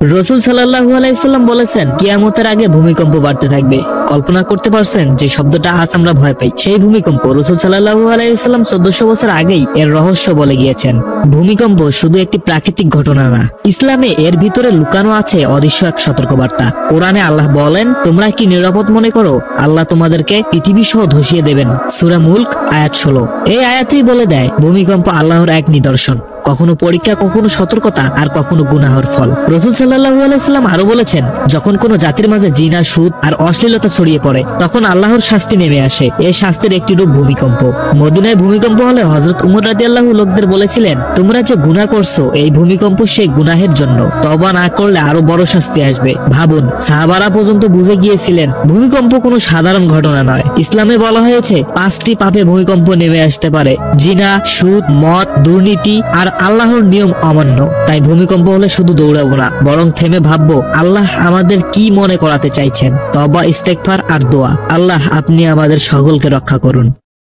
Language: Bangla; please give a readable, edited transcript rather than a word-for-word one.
রাসূল সাল্লাল্লাহু আলাইহি সাল্লাম বলেছেন, কিয়ামতের আগে ভূমিকম্প বাড়তে থাকবে। কল্পনা করতে পারছেন যে শব্দটা আজ আমরা ভয় পাই, সেই ভূমিকম্প রাসূল সাল্লাল্লাহু আলাইহি সাল্লাম 1400 বছর আগেই এর রহস্য বলে গিয়েছেন। ভূমিকম্প শুধু একটি প্রাকৃতিক ঘটনা না, ইসলামে এর ভিতরে লুকানো আছে অদৃশ্য এক সতর্কবার্তা। কোরআনে আল্লাহ বলেন, তোমরা কি নিরাপদ মনে করো? আল্লাহ তোমাদেরকে পৃথিবী সহ ধসিয়ে দেবেন। সূরা মুলক আয়াত 16। এই আয়াতেই বলে দেয় ভূমিকম্প আল্লাহর এক নিদর্শন, কখনো পরীক্ষা, কখনো সতর্কতা, আর কখনো গুনাহের ফল। রাসূল সাল্লাল্লাহু আলাইহি সাল্লাম আরো বলেছেন, যখন কোন জাতির মাঝে জিনা, সুদ আর অশ্লীলতা ছড়িয়ে পড়ে, তখন আল্লাহর শাস্তি নেমে আসে। এই শাস্তির একটি রূপ ভূমিকম্প। মদিনায় ভূমিকম্প হলে হযরত উমর রাদিয়াল্লাহু লোকদের বলেছিলেন, তোমরা যে গুনাহ করছো, এই ভূমিকম্প সেই গুনাহের জন্য, তওবা না করলে আরো বড় শাস্তি আসবে। ভাবুন, সাহাবারা পর্যন্ত বুঝে গিয়েছিলেন ভূমিকম্প কোনো সাধারণ ঘটনা নয়। ইসলামে বলা হয়েছে 5টি পাপে ভূমিকম্প নেমে আসতে পারে: জিনা, সুদ, মদ, দুর্নীতি আর আল্লাহর নিয়ম অমান্য। তাই ভূমিকম্প হলে শুধু দৌড়াবো না, বরং থেমে ভাববো আল্লাহ আমাদের কি মনে করাতে চাইছেন। তওবা, ইস্তেগফার আর দোয়া। আল্লাহ আপনি আমাদের সকলকে রক্ষা করুন।